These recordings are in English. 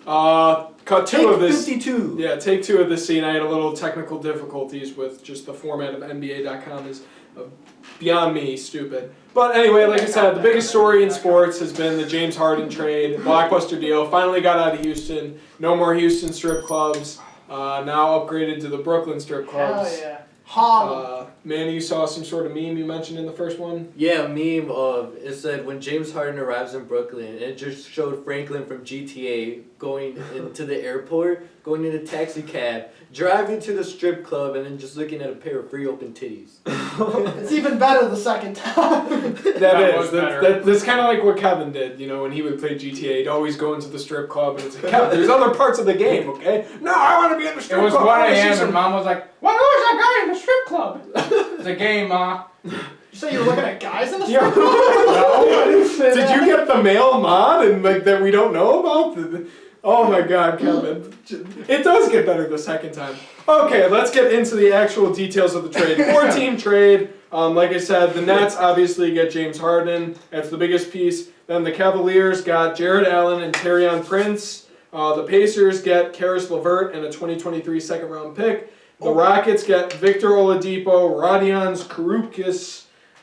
Cut two of this. 52. Yeah, take two of this scene. I had a little technical difficulties with just the format of NBA.com is beyond me stupid. But anyway, like I said, the biggest story in sports has been the James Harden trade, blockbuster deal. Finally got out of Houston. No more Houston strip clubs. Now upgraded to the Brooklyn strip clubs. Hell yeah. Manny, you saw some sort of meme you mentioned in the first one? Yeah, a meme of, it said, when James Harden arrives in Brooklyn, and it just showed Franklin from GTA going into the airport, going in a taxi cab, driving to the strip club, and then just looking at a pair of free open titties. It's even better the second time. That's kind of like what Kevin did, you know, when he would play GTA. He'd always go into the strip club, and it's like, Kevin, there's other parts of the game, okay? No, I want to be in the strip club. It was 1 a.m. and Mom was like, "What was that guy in the strip club?" It's a game, Ma. You say you're looking at guys in the strip club? No, I didn't say that. Did you get the mail mod and like that we don't know about? Oh my God, Kevin. It does get better the second time. Okay, let's get into the actual details of the trade. 4-team trade. Like I said, the Nets obviously get James Harden. That's the biggest piece. Then the Cavaliers got Jared Allen and Taurean Prince. The Pacers get Karis LeVert and a 2023 second-round pick. The Rockets get Victor Oladipo, Rodions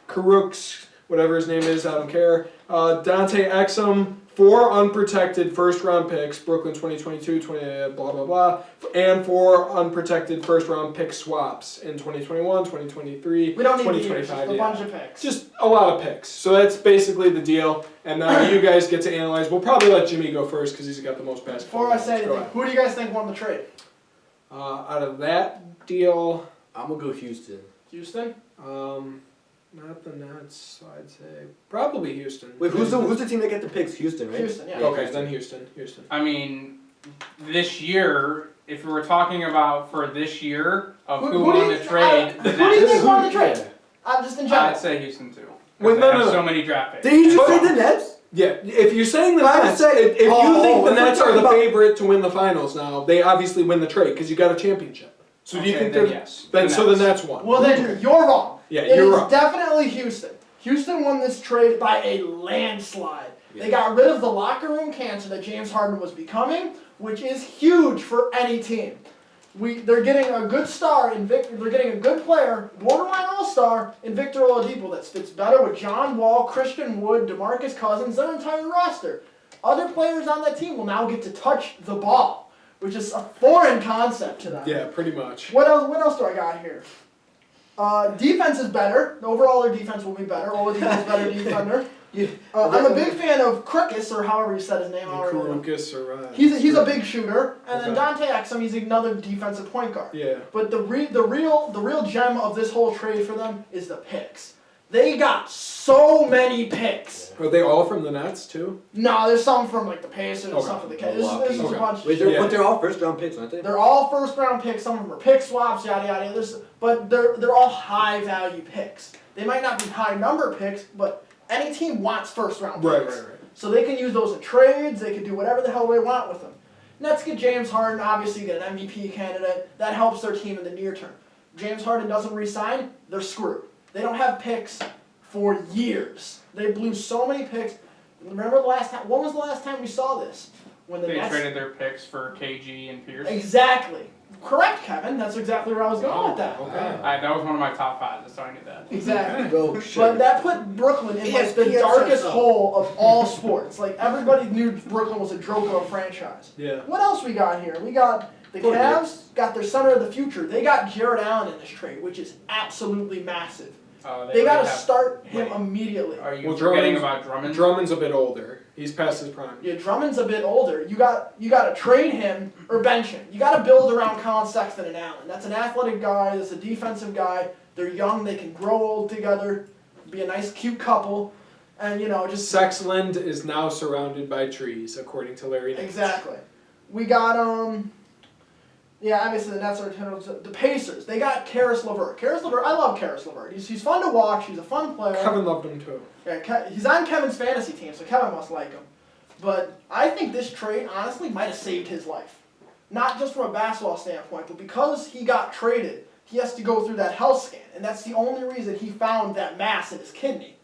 Kurucs, whatever his name is, I don't care. Dante Exum, 4 unprotected first-round picks, Brooklyn 2022, blah, blah, blah, and 4 unprotected first-round pick swaps in 2021, 2023, we don't need 2025. A bunch of picks. Just a lot of picks. So that's basically the deal. And now you guys get to analyze. We'll probably let Jimmy go first because he's got the most basketball. Before I say anything, who do you guys think won the trade? Out of that deal, I'm going to go Houston. Houston? Not the Nets, so I'd say probably Houston. Wait, who's the team that got the picks? Houston, right? Houston, yeah. Okay, then Houston. I mean, this year, if we were talking about for this year of who won the trade, who do you think won the trade? Just in general. I'd say Houston too. Wait, They have no. so many draft picks. Did you just say the Nets? Yeah, if you're saying the Nets, if you think the Nets are the favorite to win the finals now, they obviously win the trade because you got a championship. So do you think then they're yes? then so the Nets won? Well, then you're wrong. Yeah, It you're is wrong. definitely Houston. Houston won this trade by a landslide. Yeah. They got rid of the locker room cancer that James Harden was becoming, which is huge for any team. They're getting a good star in Victor. They're getting a good player, borderline all-star in Victor Oladipo that fits better with John Wall, Christian Wood, DeMarcus Cousins, their entire roster. Other players on that team will now get to touch the ball, which is a foreign concept to them. Yeah, pretty much. What else do I got here? Defense is better. Overall, their defense will be better. Oladipo's better defender. I'm a big fan of Krukis, or however you said his name. Kurucs or He's a big shooter, and then Dante Exum, he's another defensive point guard. Yeah. But the real gem of this whole trade for them is the picks. They got so many picks. Are they all from the Nets too? No, there's some from like the Pacers and some from the Cavs. There's a bunch. Wait, but they're all first-round picks, aren't they? They're all first-round picks. Some of them are pick swaps, yada yada. But they're all high-value picks. They might not be high-number picks, but any team wants first-round picks. Right. So they can use those in trades. They can do whatever the hell they want with them. Nets get James Harden. Obviously, get an MVP candidate. That helps their team in the near term. James Harden doesn't re-sign, they're screwed. They don't have picks for years. They blew so many picks. Remember the last time? When was the last time we saw this? When They Nets traded their picks for KG and Pierce. Exactly. Correct, Kevin. That's exactly where I was going with that. Okay. That was one of my top 5, so I knew that. Exactly. Oh, But that put Brooklyn in like the darkest hole of all sports. Like everybody knew Brooklyn was a joke of a franchise. Yeah. What else we got here? We got the Cavs got their center of the future. They got Jared Allen in this trade, which is absolutely massive. They got to start him immediately. Are you forgetting about Drummond? Drummond's a bit older. He's past his prime. Yeah, Drummond's a bit older. You got to trade him or bench him. You got to build around Colin Sexton and Allen. That's an athletic guy. That's a defensive guy. They're young. They can grow old together. Be a nice, cute couple. And just Sexland is now surrounded by trees, according to Larry Nance. Exactly. We got obviously the Nets are the Pacers. They got Karis LeVert. Karis LeVert, I love Karis LeVert. He's fun to watch. He's a fun player. Kevin loved him too. Yeah, he's on Kevin's fantasy team, so Kevin must like him. But I think this trade, honestly, might have saved his life. Not just from a basketball standpoint, but because he got traded, he has to go through that health scan, and that's the only reason he found that mass in his kidney.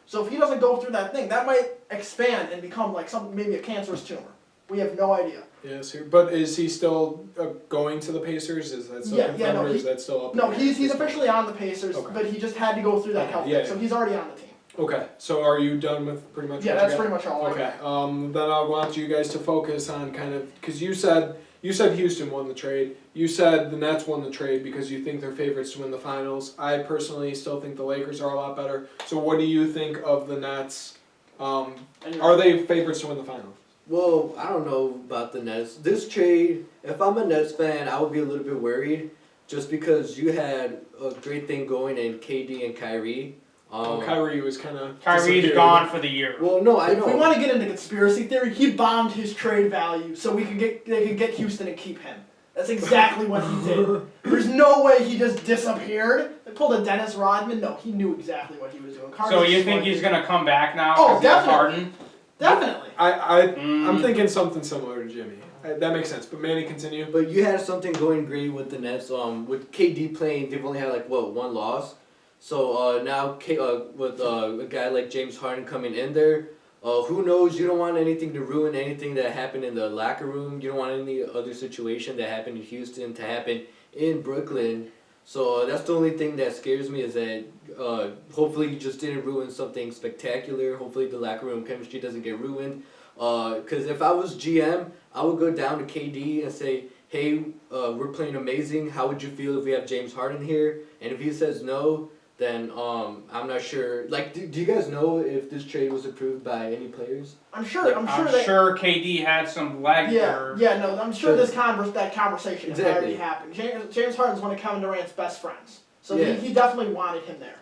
So if he doesn't go through that thing, that might expand and become like maybe a cancerous tumor. We have no idea. Yes, but is he still going to the Pacers? Is that still confirmed, or is that still up? No, he's officially on the Pacers, but he just had to go through that health thing, so he's already on the team. Okay, so are you done with pretty much? Yeah, that's pretty much all. Okay, then I want you guys to focus on kind of because you said Houston won the trade. You said the Nets won the trade because you think they're favorites to win the finals. I personally still think the Lakers are a lot better. So what do you think of the Nets? Are they favorites to win the finals? Well, I don't know about the Nets. This trade, if I'm a Nets fan, I would be a little bit worried just because you had a great thing going in KD and Kyrie. Kyrie was kind of... Kyrie's gone for the year. Well, no, I know. If we want to get into conspiracy theory, he bombed his trade value so they could get Houston and keep him. That's exactly what he did. There's no way he just disappeared. They pulled a Dennis Rodman. No, he knew exactly what he was doing. So you think he's going to come back now? Oh, definitely. Harden? Definitely. I'm thinking something similar to Jimmy. That makes sense. But Manny, continue. But you had something going great with the Nets. With KD playing, they've only had one loss. So now with a guy like James Harden coming in there, who knows? You don't want anything to ruin anything that happened in the locker room. You don't want any other situation that happened in Houston to happen in Brooklyn. So that's the only thing that scares me is that hopefully you just didn't ruin something spectacular. Hopefully the locker room chemistry doesn't get ruined. Because if I was GM, I would go down to KD and say, hey, we're playing amazing. How would you feel if we have James Harden here? And if he says no, then I'm not sure. Like, do you guys know if this trade was approved by any players? I'm sure. I'm sure KD had some leg. I'm sure that conversation has already happened. James Harden's one of Kevin Durant's best friends, so he definitely wanted him there.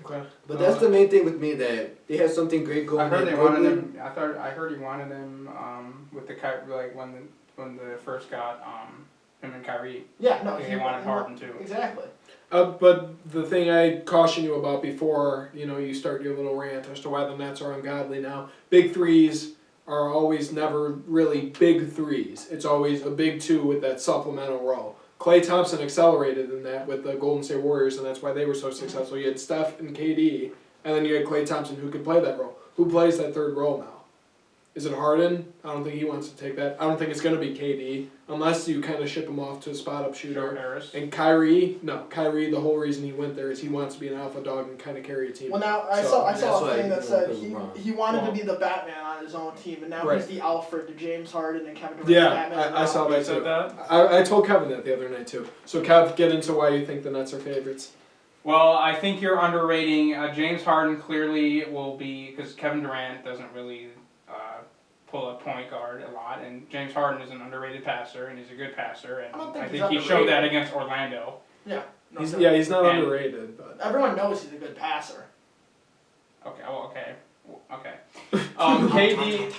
Okay. But that's the main thing with me, that they had something great going. I heard they wanted him. I heard he wanted him with the when they first got him and Kyrie. Yeah, no, he wanted Harden too. Exactly. But the thing I cautioned you about before, you start your little rant as to why the Nets are ungodly now. Big threes are always never really big threes. It's always a big two with that supplemental role. Klay Thompson accelerated in that with the Golden State Warriors, and that's why they were so successful. You had Steph and KD, and then you had Klay Thompson who could play that role. Who plays that third role now? Is it Harden? I don't think he wants to take that. I don't think it's going to be KD, unless you kind of ship him off to a spot-up shooter. Harris. And Kyrie, the whole reason he went there is he wants to be an alpha dog and kind of carry a team. Well, now I saw a thing that said he wanted to be the Batman on his own team, and now he's the Alfred to James Harden and Kevin Durant's Batman. I saw that too. I told Kevin that the other night too. So Kev, get into why you think the Nets are favorites. Well, I think you're underrating James Harden. Clearly will be, because Kevin Durant doesn't really pull a point guard a lot, and James Harden is an underrated passer, and he's a good passer, and I think he showed that against Orlando. Yeah. He's not underrated, but everyone knows he's a good passer. Okay. KD.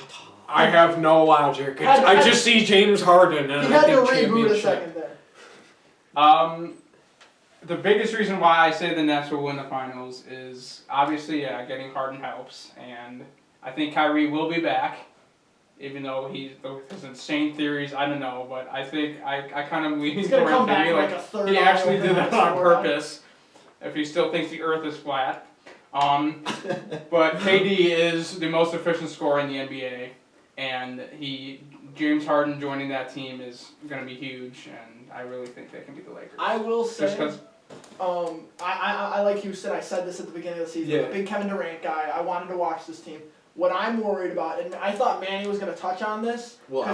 I have no logic. I just see James Harden and he had to reboot a second there. The biggest reason why I say the Nets will win the finals is obviously getting Harden helps, and I think Kyrie will be back. Even though he has insane theories, I don't know, but I think I kind of lean towards maybe he actually did that on purpose. If he still thinks the Earth is flat, but KD is the most efficient scorer in the NBA, and James Harden joining that team is going to be huge, and I really think they can beat the Lakers. I will say, just because. I like Houston. I said this at the beginning of the season. I'm a big Kevin Durant guy. I wanted to watch this team. What I'm worried about, and I thought Manny was going to touch on this. Well,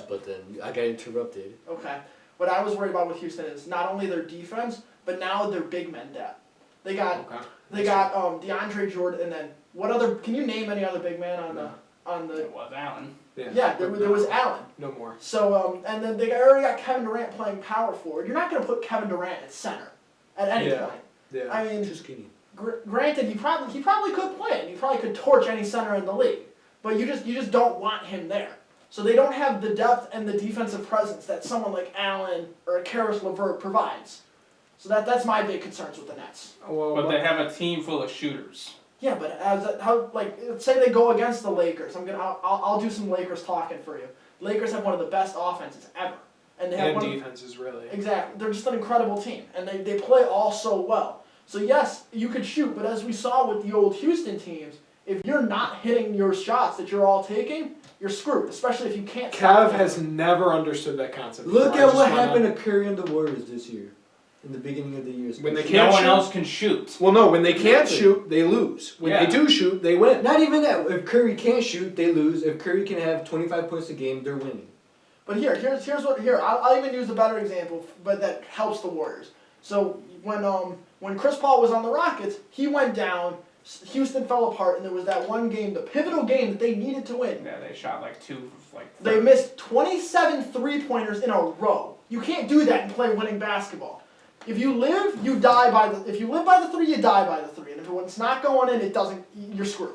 but then I got interrupted. Okay. What I was worried about with Houston is not only their defense, but now their big men depth. They got DeAndre Jordan, and then what other? Can you name any other big man on the? It was Allen. Yeah, there was Allen. No more. So and then they already got Kevin Durant playing power forward. You're not going to put Kevin Durant at center at any point. Yeah. I mean, too skinny. Granted, he probably could play it. He probably could torch any center in the league, but you just don't want him there. So they don't have the depth and the defensive presence that someone like Allen or Karis LeVert provides. So that's my big concerns with the Nets. But they have a team full of shooters. Yeah, but say they go against the Lakers. I'll do some Lakers talking for you. Lakers have one of the best offenses ever, and they have defenses really. Exactly, they're just an incredible team, and they play all so well. So yes, you could shoot, but as we saw with the old Houston teams, if you're not hitting your shots that you're all taking, you're screwed. Especially if you can't. Cav has never understood that concept. Look before. at what happened to Curry and the Warriors this year, in the beginning of the year. When they No can't one shoot. else can shoot. Well, no, when they can't shoot, they lose. When Yeah. they do shoot, they win. Not even that. If Curry can't shoot, they lose. If Curry can have 25 points a game, they're winning. But here's what I'll even use a better example, but that helps the Warriors. So when Chris Paul was on the Rockets, he went down. Houston fell apart, and there was that one game, the pivotal game that they needed to win. Yeah, they shot like two, They missed 27 three-pointers in a row. You can't do that and play winning basketball. If you live, you die by the. If you live by the three, you die by the three. And if it's not going in, it doesn't. You're screwed.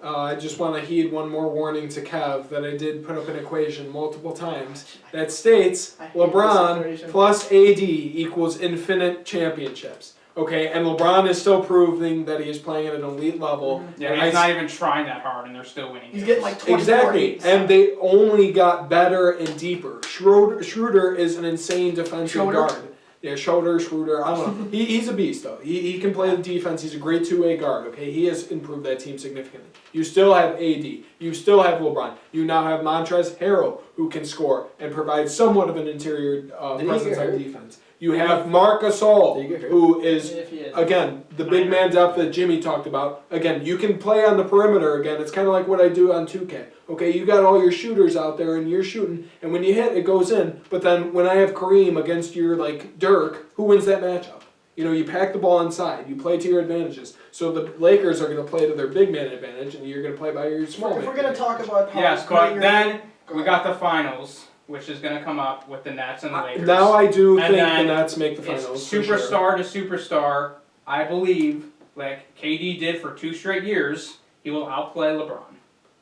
I just want to heed one more warning to Kev that I did put up an equation multiple times that states I hate this LeBron equation. plus AD equals infinite championships. Okay, and LeBron is still proving that he is playing at an elite level. Yeah, he's not even trying that hard, and they're still winning. He's games. getting like 24 Exactly, eights. and they only got better and deeper. Schroeder is an insane defensive guard. Yeah, Schroeder, I don't know. He's a beast, though. He can play the defense. He's a great two-way guard, okay? He has improved that team significantly. You still have AD. You still have LeBron. You now have Montrezl Harrell, who can score and provide somewhat of an interior presence on defense. You have Marc Gasol, who is, If he is. again, the big man depth that Jimmy talked about. Again, you can play on the perimeter again. It's kind of like what I do on 2K. Okay, you got all your shooters out there and you're shooting, and when you hit, it goes in. But then when I have Kareem against your, like, Dirk, who wins that matchup? You know, you pack the ball inside. You play to your advantages. So the Lakers are going to play to their big man advantage, and you're going to play by your small man. If we're going to talk about how Yes, but then Go we ahead. got the finals, which is going to come up with the Nets and the Lakers. Now I do And think the then Nets make the It's finals. for superstar sure. to superstar. I believe, like KD did for 2 straight years, he will outplay LeBron.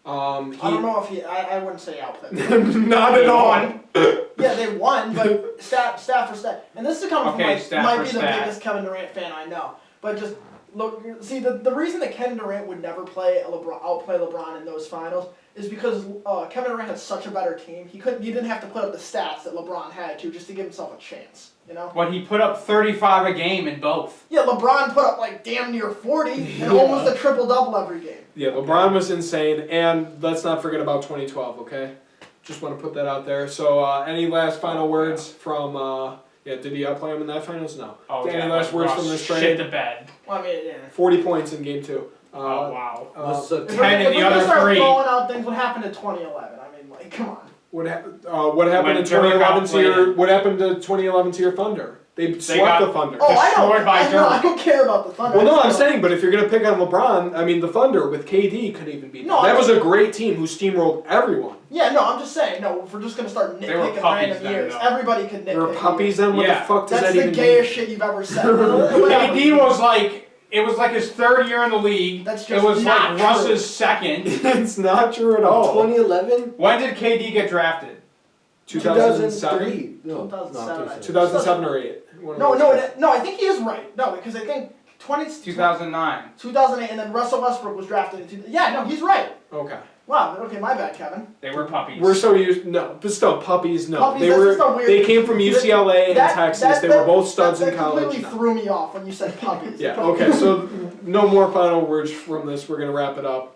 I don't know if he. I wouldn't say outplay. Not at all. Yeah, they won, but stat for stat. And this is coming Okay, from stat might for be the stat. biggest Kevin Durant fan I know. But just look, see the reason that Kevin Durant would never outplay LeBron in those finals is because Kevin Durant had such a better team. He didn't have to put up the stats that LeBron had to just to give himself a chance. You know. But he put up 35 a game in both. Yeah, LeBron put up like damn near 40 and almost a triple-double every game. Yeah, LeBron was insane, and let's not forget about 2012, okay? Just want to put that out there. So, any last final words from, did he outplay him in that finals? No. Oh, Any yeah, last like words Russ from this shit trade? the bed. Well, I mean, yeah. 40 points in game 2. Oh, wow. What's the If 10 we're in the gonna other start 3. throwing out things, what happened in 2011? I mean, like, come on. What happened When in 2011 to your? Dirk What happened to 2011 to your Thunder? They swept got- the Thunder. Oh, Destroyed by I Dirk. don't care about the Thunder. Well, no, I I'm just saying, but if you're gonna pick on LeBron, I mean, the Thunder with KD couldn't even beat them. No, That I was a great team who steamrolled everyone. Yeah, no, I'm just saying. No, if we're just gonna start They were nitpicking puppies random then, years, though. everybody can nitpick. There were puppies then. What Yeah. the fuck does That's that the even gayest mean? shit you've ever said. KD was like, it was like his 3rd year in the league. That's It just was not like true. Russ's 2nd. It's not true at all. 2011? When did KD get drafted? 2007, No, 2007. 2007 or 8. No, I think he is right. No, because I think 2009. 2008, and then Russell Westbrook was drafted in 2000. Yeah, no, he's right. Okay. Wow. Okay, my bad, Kevin. They were puppies. We're so used. No, but still, puppies. No, Puppies, they that's were. just a weird- They came from UCLA and Texas. They were both studs in that college. completely No. threw me off when you said puppies. Yeah. Okay. So no more final words from this. We're gonna wrap it up.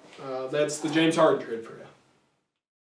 That's the James Harden trade for you.